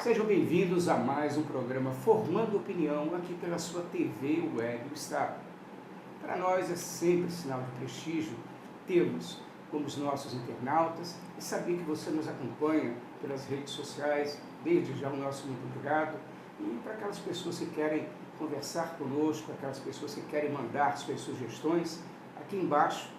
Sejam bem-vindos a mais um programa Formando Opinião aqui pela sua TV Web do Estado. Para nós é sempre sinal de prestígio termos como os nossos internautas e saber que você nos acompanha pelas redes sociais. Desde já o nosso muito obrigado. E para aquelas pessoas que querem conversar conosco, aquelas pessoas que querem mandar suas sugestões, aqui embaixo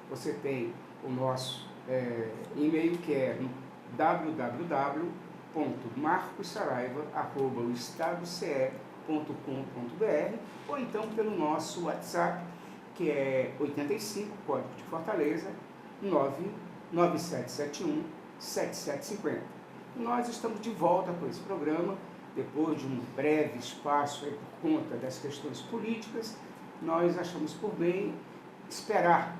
você tem o nosso e-mail, que é www.marcossaraiva@oestadoce.com.br, ou então pelo nosso WhatsApp, que é 85, código de Fortaleza, 99771-7750. Nós estamos de volta com esse programa, depois de um breve espaço aí por conta das questões políticas. Nós achamos por bem esperar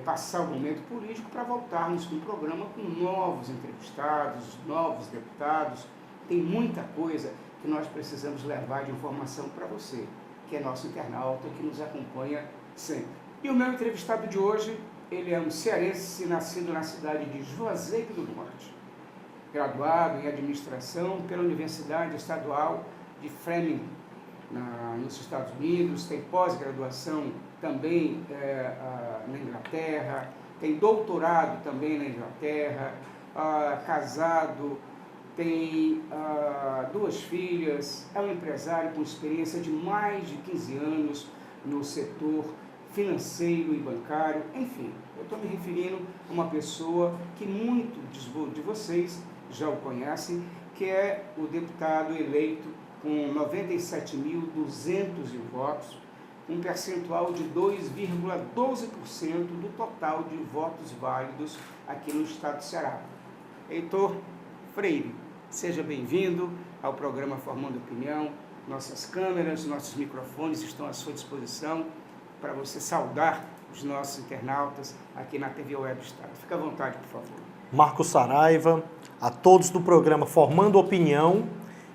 passar o momento político para voltarmos com o programa com novos entrevistados, novos deputados. Tem muita coisa que nós precisamos levar de informação para você, que é nosso internauta, que nos acompanha sempre. E o meu entrevistado de hoje, ele é um cearense nascido na cidade de Juazeiro do Norte, graduado em administração pela Universidade Estadual de Framingham, nos Estados Unidos, tem pós-graduação também na Inglaterra, tem doutorado também na Inglaterra, casado, tem 2 filhas, é um empresário com experiência de mais de 15 anos no setor financeiro e bancário. Enfim, eu estou me referindo a uma pessoa que muitos de vocês já o conhecem, que é o deputado eleito com 97.200 votos, um percentual de 2,12% do total de votos válidos aqui no estado do Ceará. Heitor Freire, seja bem-vindo ao programa Formando Opinião. Nossas câmeras, nossos microfones estão à sua disposição para você saudar os nossos internautas aqui na TV Web do Estado. Fique à vontade, por favor. Marco Saraiva, a todos do programa Formando Opinião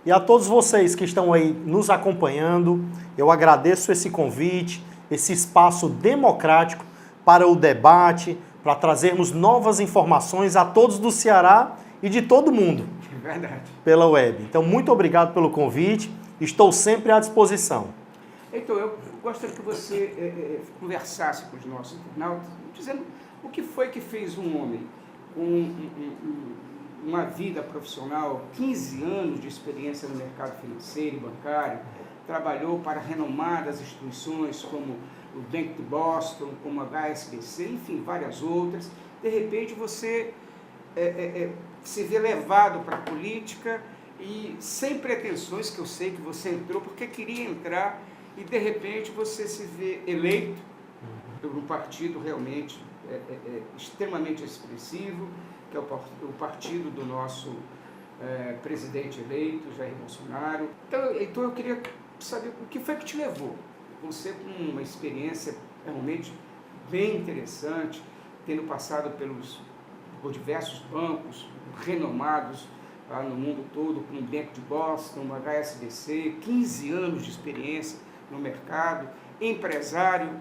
e a todos vocês que estão aí nos acompanhando, eu agradeço esse convite, esse espaço democrático para o debate, para trazermos novas informações a todos do Ceará e de todo mundo. É verdade. Pela web. Então, muito obrigado pelo convite, estou sempre à disposição. Então, eu gostaria que você conversasse com os nossos internautas, dizendo o que foi que fez um homem com uma vida profissional, 15 anos de experiência no mercado financeiro e bancário, trabalhou para renomadas instituições como o Bank de Boston, como a HSBC, enfim, várias outras. De repente você se vê levado para a política e sem pretensões, que eu sei que você entrou porque queria entrar, e de repente você se vê eleito por um partido realmente extremamente expressivo, que é o partido do nosso presidente eleito, Jair Bolsonaro. Então eu queria saber o que foi que te levou. Você com uma experiência realmente bem interessante, tendo passado por diversos bancos renomados no mundo todo, como o Bank de Boston, o HSBC, 15 anos de experiência no mercado, empresário,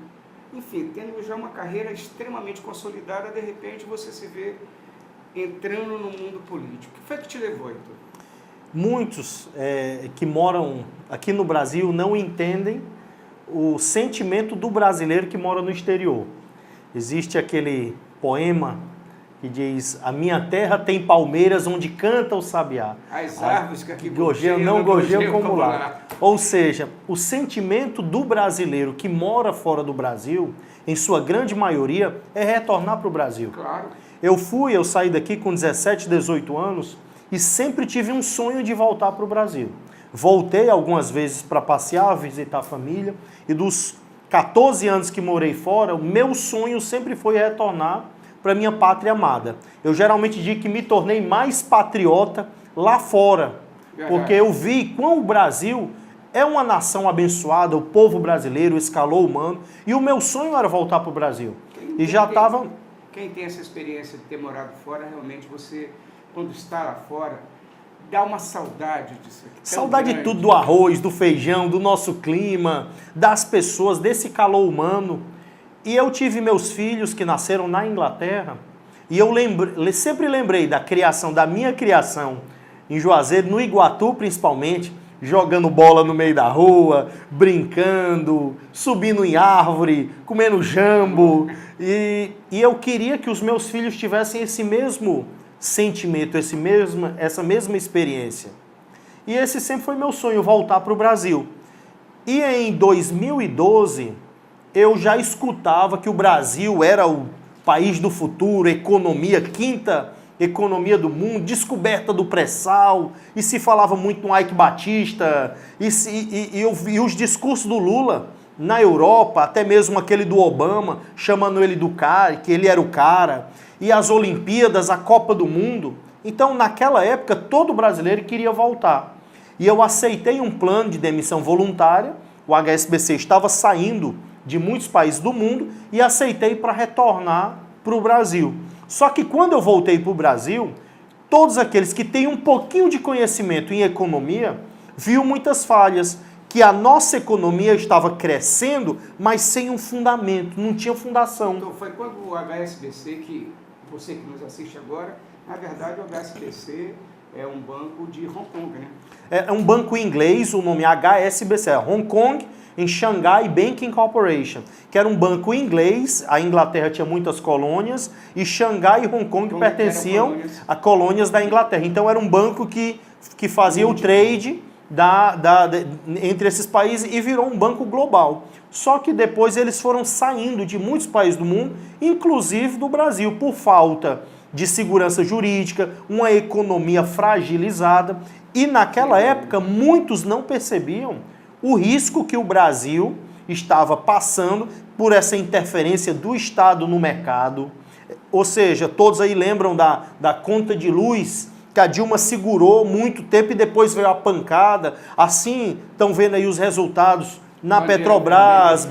enfim, tendo já uma carreira extremamente consolidada, de repente você se vê entrando no mundo político. O que foi que te levou, Heitor? Muitos que moram aqui no Brasil não entendem o sentimento do brasileiro que mora no exterior. Existe aquele poema que diz: a minha terra tem palmeiras onde canta o sabiá. As árvores que aqui não gojeiam como lá. Ou seja, o sentimento do brasileiro que mora fora do Brasil, em sua grande maioria, é retornar para o Brasil. Claro. Eu saí daqui com 17, 18 anos e sempre tive um sonho de voltar para o Brasil. Voltei algumas vezes para passear, visitar a família, e dos 14 anos que morei fora, o meu sonho sempre foi retornar para minha pátria amada. Eu geralmente digo que me tornei mais patriota lá fora, porque eu vi quão o Brasil é uma nação abençoada, o povo brasileiro, o escalou humano, e o meu sonho era voltar para o Brasil. E já estava... Quem tem essa experiência de ter morado fora, realmente você, quando está lá fora, dá uma saudade disso aqui. Saudade de tudo, do arroz, do feijão, do nosso clima, das pessoas, desse calor humano. E eu tive meus filhos que nasceram na Inglaterra, e eu sempre lembrei da minha criação em Juazeiro, no Iguatu principalmente, jogando bola no meio da rua, brincando, subindo em árvore, comendo jambo. E eu queria que os meus filhos tivessem esse mesmo sentimento, essa mesma experiência. E esse sempre foi meu sonho, voltar para o Brasil. E em 2012, eu já escutava que o Brasil era o país do futuro, economia, quinta economia do mundo, descoberta do pré-sal, e se falava muito no Ike Batista, e os discursos do Lula na Europa, até mesmo aquele do Obama, chamando ele do cara, que ele era o cara, e as Olimpíadas, a Copa do Mundo. Então, naquela época, todo brasileiro queria voltar. E eu aceitei um plano de demissão voluntária, o HSBC estava saindo de muitos países do mundo, e aceitei para retornar para o Brasil. Só que quando eu voltei para o Brasil, todos aqueles que têm um pouquinho de conhecimento em economia, viu muitas falhas, que a nossa economia estava crescendo, mas sem um fundamento, não tinha fundação. Então foi quando o HSBC, que você que nos assiste agora, na verdade o HSBC é um banco de Hong Kong, né? É um banco inglês, o nome é HSBC, Hong Kong em Shanghai Banking Corporation, que era um banco inglês, a Inglaterra tinha muitas colônias, e Xangai e Hong Kong pertenciam a colônias da Inglaterra. Então era um banco que fazia o trade entre esses países e virou um banco global. Só que depois eles foram saindo de muitos países do mundo, inclusive do Brasil, por falta de segurança jurídica, uma economia fragilizada, e naquela época muitos não percebiam o risco que o Brasil estava passando por essa interferência do Estado no mercado. Ou seja, todos aí lembram da conta de luz, que a Dilma segurou muito tempo e depois veio a pancada. Assim, estão vendo aí os resultados na Petrobras.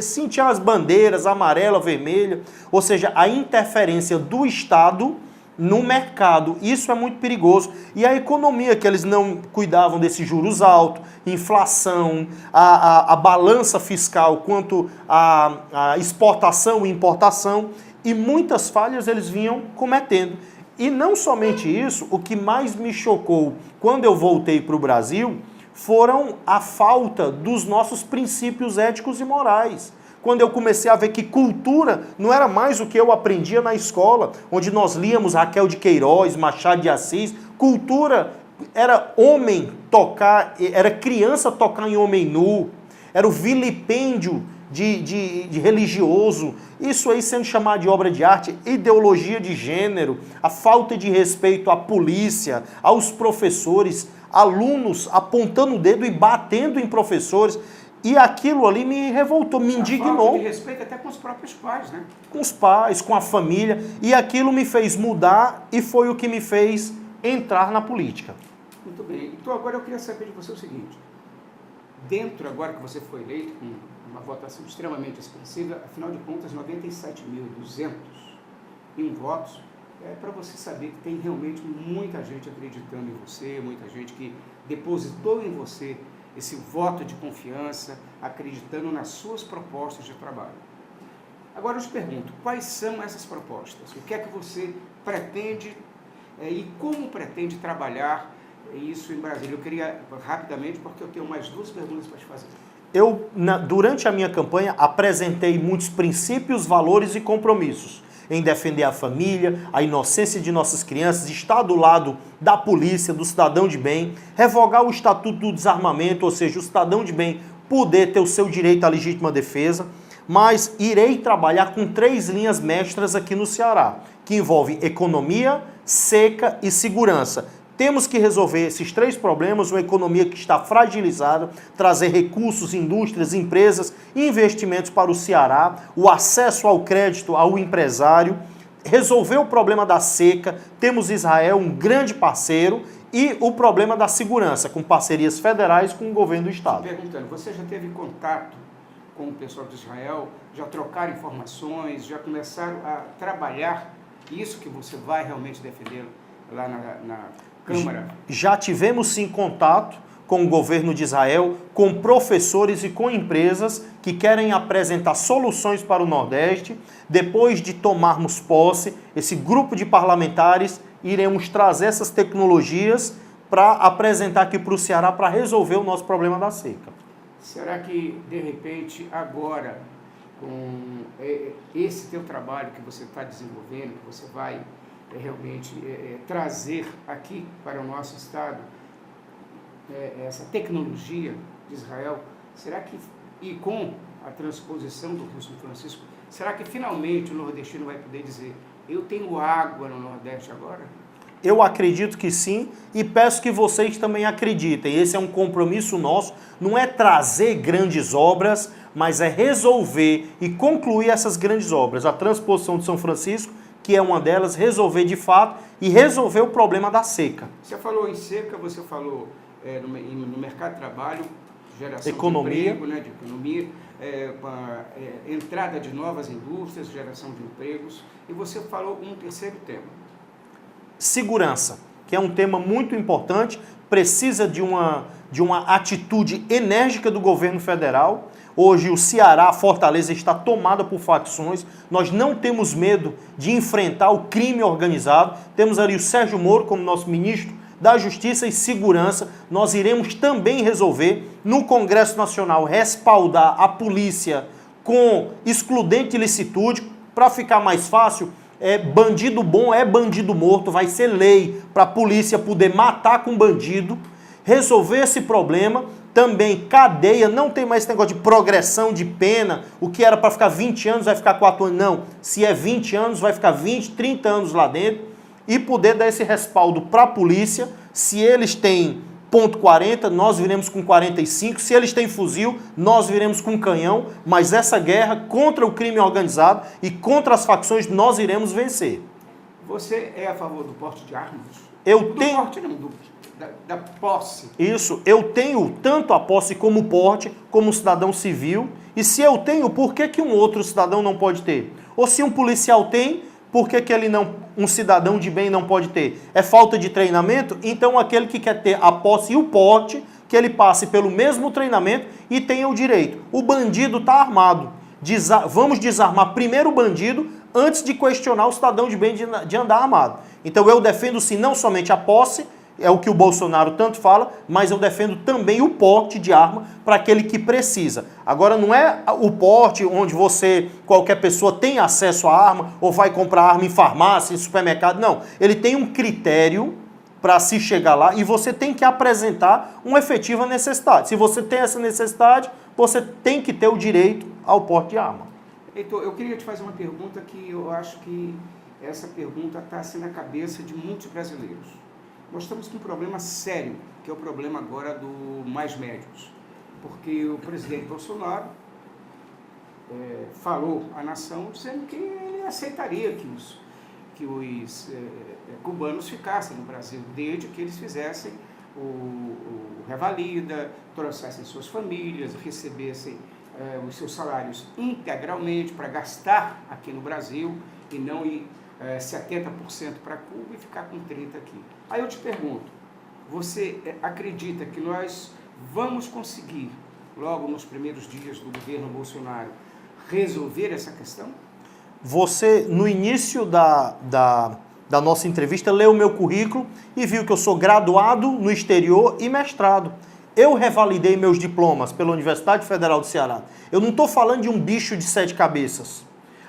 Sim, tinha as bandeiras amarela, vermelha. Ou seja, a interferência do Estado no mercado. Isso é muito perigoso. E a economia, que eles não cuidavam desses juros altos, inflação, a balança fiscal quanto à exportação e importação, e muitas falhas eles vinham cometendo. E não somente isso, o que mais me chocou quando eu voltei para o Brasil foram a falta dos nossos princípios éticos e morais. Quando eu comecei a ver que cultura não era mais o que eu aprendia na escola, onde nós líamos Raquel de Queiroz, Machado de Assis. Cultura era homem tocar, era criança tocar em homem nu, era o vilipêndio de religioso, isso aí sendo chamado de obra de arte, ideologia de gênero, a falta de respeito à polícia, aos professores, alunos apontando o dedo e batendo em professores. E aquilo ali me revoltou, me indignou. Falta de respeito até com os próprios pais, né? Com os pais, com a família. E aquilo me fez mudar e foi o que me fez entrar na política. Muito bem. Então agora eu queria saber de você o seguinte. Dentro, agora que você foi eleito, com uma votação extremamente expressiva, afinal de contas, 97.201 votos, para você saber que tem realmente muita gente acreditando em você, muita gente que depositou em você esse voto de confiança, acreditando nas suas propostas de trabalho. Agora eu te pergunto, quais são essas propostas? O que é que você pretende e como pretende trabalhar isso em Brasília? Eu queria, rapidamente, porque eu tenho mais duas perguntas para te fazer. Durante a minha campanha, apresentei muitos princípios, valores e compromissos em defender a família, a inocência de nossas crianças, estar do lado da polícia, do cidadão de bem, revogar o Estatuto do Desarmamento, ou seja, o cidadão de bem poder ter o seu direito à legítima defesa, mas irei trabalhar com 3 linhas mestras aqui no Ceará, que envolvem economia, seca e segurança. Temos que resolver esses 3 problemas, uma economia que está fragilizada, trazer recursos, indústrias, empresas, investimentos para o Ceará, o acesso ao crédito ao empresário, resolver o problema da seca, temos Israel, um grande parceiro, e o problema da segurança, com parcerias federais com o governo do Estado. Perguntando, você já teve contato com o pessoal de Israel, já trocaram informações, já começaram a trabalhar isso que você vai realmente defender lá na Câmara? Já tivemos sim contato com o governo de Israel, com professores e com empresas que querem apresentar soluções para o Nordeste. Depois de tomarmos posse, esse grupo de parlamentares iremos trazer essas tecnologias para apresentar aqui para o Ceará para resolver o nosso problema da seca. Será que, de repente, agora, com esse teu trabalho que você está desenvolvendo, que você vai realmente trazer aqui para o nosso estado, essa tecnologia de Israel, será que, e com a transposição do Rio São Francisco, será que finalmente o nordestino vai poder dizer: eu tenho água no Nordeste agora? Eu acredito que sim e peço que vocês também acreditem. Esse é um compromisso nosso, não é trazer grandes obras, mas é resolver e concluir essas grandes obras. A transposição de São Francisco, que é uma delas, resolver de fato e resolver o problema da seca. Você falou em seca, você falou no mercado de trabalho, geração economia. de emprego, né, de economia, entrada de novas indústrias, geração de empregos, e você falou um terceiro tema. Segurança, que é um tema muito importante, precisa de uma atitude enérgica do governo federal. Hoje o Ceará, a Fortaleza, está tomada por facções. Nós não temos medo de enfrentar o crime organizado. Temos ali o Sérgio Moro como nosso ministro da Justiça e Segurança. Nós iremos também resolver no Congresso Nacional respaldar a polícia com excludente de licitude para ficar mais fácil. Bandido bom é bandido morto, vai ser lei para a polícia poder matar com bandido, resolver esse problema. Também cadeia, não tem mais esse negócio de progressão de pena, o que era para ficar 20 anos vai ficar 4 anos, não. Se é 20 anos, vai ficar 20, 30 anos lá dentro e poder dar esse respaldo para a polícia. Se eles têm .40, nós viremos com 45, se eles têm fuzil, nós viremos com canhão, mas essa guerra contra o crime organizado e contra as facções nós iremos vencer. Você é a favor do porte de armas? Porte não, da posse. Isso, eu tenho tanto a posse como o porte, como um cidadão civil, e se eu tenho, por que um outro cidadão não pode ter? Ou se um policial tem, por que um cidadão de bem não pode ter? É falta de treinamento? Então aquele que quer ter a posse e o porte, que ele passe pelo mesmo treinamento e tenha o direito. O bandido está armado. Vamos desarmar primeiro o bandido antes de questionar o cidadão de bem de andar armado. Então eu defendo sim não somente a posse, é o que o Bolsonaro tanto fala, mas eu defendo também o porte de arma para aquele que precisa. Agora, não é o porte onde qualquer pessoa tem acesso à arma ou vai comprar arma em farmácia, em supermercado. Não, ele tem um critério para se chegar lá e você tem que apresentar uma efetiva necessidade. Se você tem essa necessidade, você tem que ter o direito ao porte de arma. Heitor, eu queria te fazer uma pergunta que eu acho que essa pergunta está assim na cabeça de muitos brasileiros. Nós estamos com um problema sério, que é o problema agora do Mais Médicos, porque o presidente Bolsonaro falou à nação dizendo que ele aceitaria que os cubanos ficassem no Brasil, desde que eles fizessem o Revalida, trouxessem suas famílias, recebessem os seus salários integralmente para gastar aqui no Brasil e não ir 70% para Cuba e ficar com 30% aqui. Aí eu te pergunto, você acredita que nós vamos conseguir, logo nos primeiros dias do governo Bolsonaro, resolver essa questão? Você, no início da nossa entrevista, leu o meu currículo e viu que eu sou graduado no exterior e mestrado. Eu revalidei meus diplomas pela Universidade Federal do Ceará. Eu não estou falando de um bicho de 7 cabeças.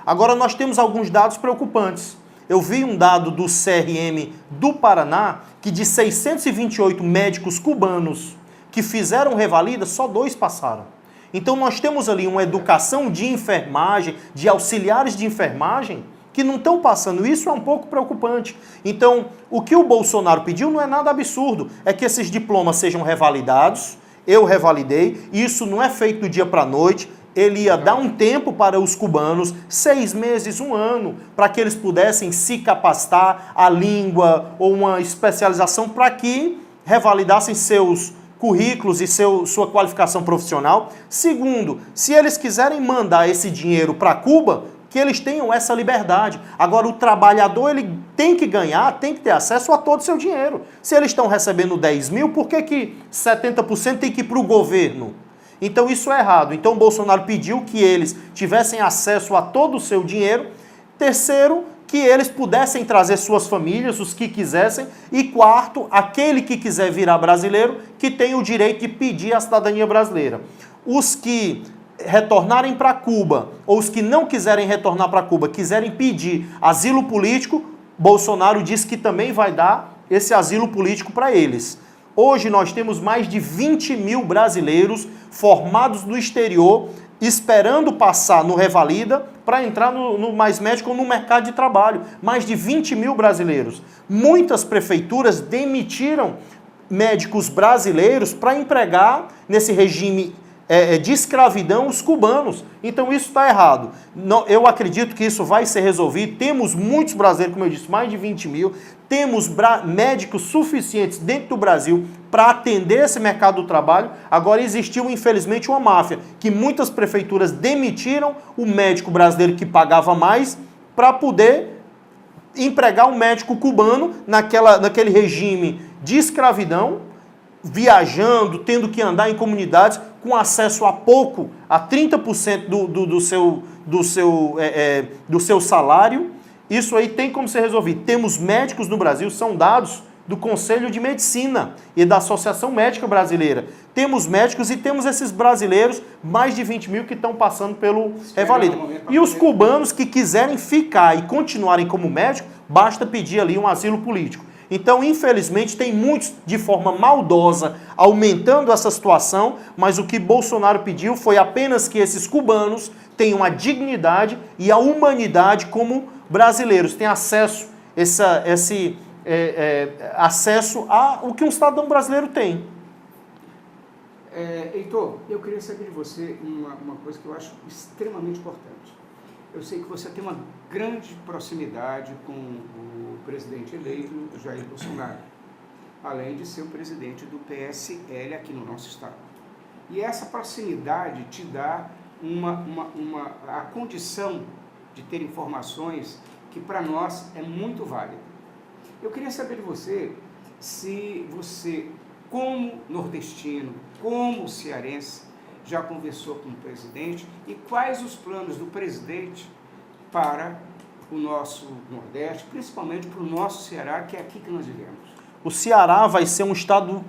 Agora nós temos alguns dados preocupantes. Eu vi um dado do CRM do Paraná que de 628 médicos cubanos que fizeram revalida, só 2 passaram. Então nós temos ali uma educação de enfermagem, de auxiliares de enfermagem, que não estão passando. Isso é um pouco preocupante. Então, o que o Bolsonaro pediu não é nada absurdo. É que esses diplomas sejam revalidados. Eu revalidei. Isso não é feito do dia para a noite. Ele ia dar um tempo para os cubanos, 6 meses, 1 ano, para que eles pudessem se capacitar a língua ou uma especialização para que revalidassem seus currículos e sua qualificação profissional. Segundo, se eles quiserem mandar esse dinheiro para Cuba, que eles tenham essa liberdade. Agora, o trabalhador ele tem que ganhar, tem que ter acesso a todo o seu dinheiro. Se eles estão recebendo 10 mil, por que 70% tem que ir para o governo? Então isso é errado. Então o Bolsonaro pediu que eles tivessem acesso a todo o seu dinheiro. Terceiro, que eles pudessem trazer suas famílias, os que quisessem, e quarto, aquele que quiser virar brasileiro, que tem o direito de pedir a cidadania brasileira. Os que retornarem para Cuba, ou os que não quiserem retornar para Cuba, quiserem pedir asilo político, Bolsonaro diz que também vai dar esse asilo político para eles. Hoje nós temos mais de 20 mil brasileiros formados no exterior, esperando passar no Revalida para entrar no Mais Médico ou no mercado de trabalho. Mais de 20 mil brasileiros. Muitas prefeituras demitiram médicos brasileiros para empregar nesse regime de escravidão os cubanos. Então isso está errado. Não, eu acredito que isso vai ser resolvido. Temos muitos brasileiros, como eu disse, mais de 20 mil. Temos médicos suficientes dentro do Brasil para atender esse mercado do trabalho. Agora existiu, infelizmente, uma máfia, que muitas prefeituras demitiram o médico brasileiro que pagava mais para poder empregar um médico cubano naquele regime de escravidão, viajando, tendo que andar em comunidades com acesso a pouco, a 30% do seu salário. Isso aí tem como ser resolvido. Temos médicos no Brasil, são dados do Conselho de Medicina e da Associação Médica Brasileira. Temos médicos e temos esses brasileiros, mais de 20 mil que estão passando pelo Revalida. E os cubanos que quiserem ficar e continuarem como médico, basta pedir ali um asilo político. Então, infelizmente, tem muitos de forma maldosa aumentando essa situação, mas o que Bolsonaro pediu foi apenas que esses cubanos tenham a dignidade e a humanidade como brasileiros, tenham acesso, acesso ao que um cidadão brasileiro tem. Heitor, eu queria saber de você uma coisa que eu acho extremamente importante. Eu sei que você tem uma grande proximidade com o presidente eleito, Jair Bolsonaro, além de ser o presidente do PSL aqui no nosso estado. E essa proximidade te dá a condição de ter informações que para nós é muito válida. Eu queria saber de você se você, como nordestino, como cearense, já conversou com o presidente e quais os planos do presidente para o nosso Nordeste, principalmente para o nosso Ceará, que é aqui que nós vivemos. O Ceará vai ser um estado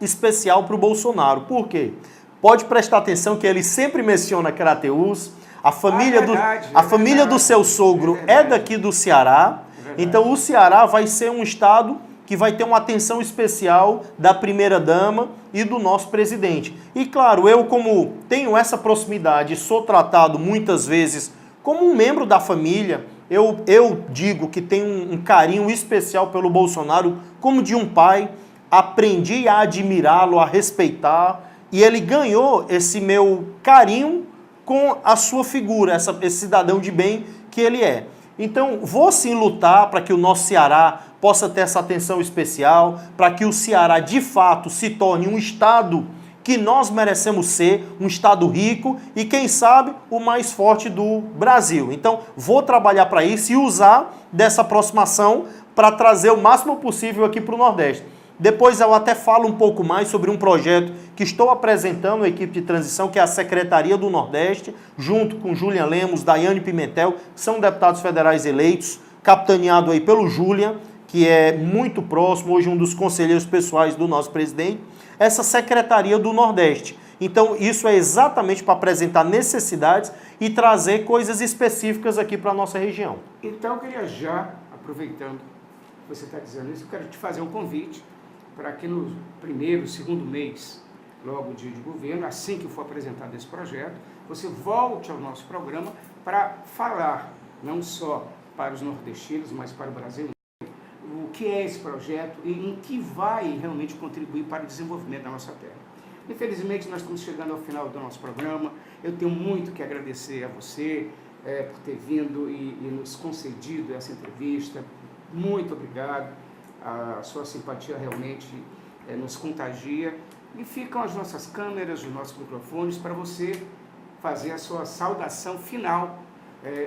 especial para o Bolsonaro. Por quê? Pode prestar atenção que ele sempre menciona Crateús, a família do seu sogro é daqui do Ceará. Então o Ceará vai ser um estado que vai ter uma atenção especial da primeira-dama e do nosso presidente. E claro, eu como tenho essa proximidade, sou tratado muitas vezes como um membro da família, eu digo que tenho um carinho especial pelo Bolsonaro, como de um pai, aprendi a admirá-lo, a respeitar, e ele ganhou esse meu carinho com a sua figura, esse cidadão de bem que ele é. Então, vou sim lutar para que o nosso Ceará possa ter essa atenção especial, para que o Ceará, de fato, se torne um estado que nós merecemos ser, um estado rico e, quem sabe, o mais forte do Brasil. Então, vou trabalhar para isso e usar dessa aproximação para trazer o máximo possível aqui para o Nordeste. Depois eu até falo um pouco mais sobre um projeto que estou apresentando à equipe de transição, que é a Secretaria do Nordeste, junto com Julian Lemos, Daiane Pimentel, que são deputados federais eleitos, capitaneado aí pelo Julian, que é muito próximo, hoje um dos conselheiros pessoais do nosso presidente, essa Secretaria do Nordeste. Então, isso é exatamente para apresentar necessidades e trazer coisas específicas aqui para a nossa região. Então, eu queria já, aproveitando que você está dizendo isso, eu quero te fazer um convite para que no primeiro, segundo mês, logo de governo, assim que for apresentado esse projeto, você volte ao nosso programa para falar, não só para os nordestinos, mas para o Brasil, o que é esse projeto e em que vai realmente contribuir para o desenvolvimento da nossa terra. Infelizmente, nós estamos chegando ao final do nosso programa. Eu tenho muito que agradecer a você por ter vindo e nos concedido essa entrevista. Muito obrigado. A sua simpatia realmente nos contagia. E ficam as nossas câmeras, os nossos microfones para você fazer a sua saudação final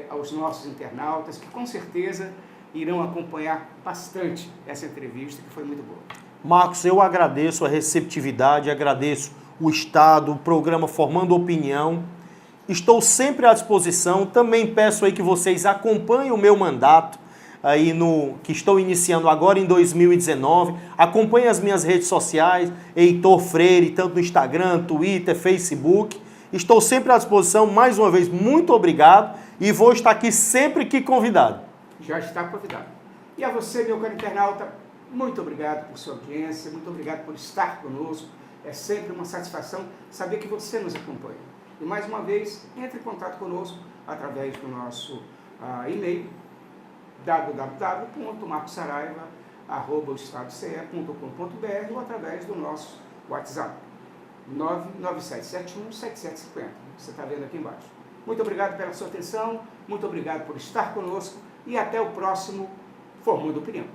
aos nossos internautas, que com certeza irão acompanhar bastante essa entrevista, que foi muito boa. Marcos, eu agradeço a receptividade, agradeço o Estado, o programa Formando Opinião. Estou sempre à disposição. Também peço aí que vocês acompanhem o meu mandato. aí que estou iniciando agora em 2019. Acompanhe as minhas redes sociais, Heitor Freire, tanto no Instagram, Twitter, Facebook. Estou sempre à disposição. Mais uma vez, muito obrigado e vou estar aqui sempre que convidado. Já está convidado. E a você, meu caro internauta, muito obrigado por sua audiência, muito obrigado por estar conosco. É sempre uma satisfação saber que você nos acompanha. E mais uma vez, entre em contato conosco através do nosso e-mail www.marcosaraiva@estadose.com.br ou através do nosso WhatsApp 997717750. Você está vendo aqui embaixo. Muito obrigado pela sua atenção, muito obrigado por estar conosco e até o próximo Formando Opinião.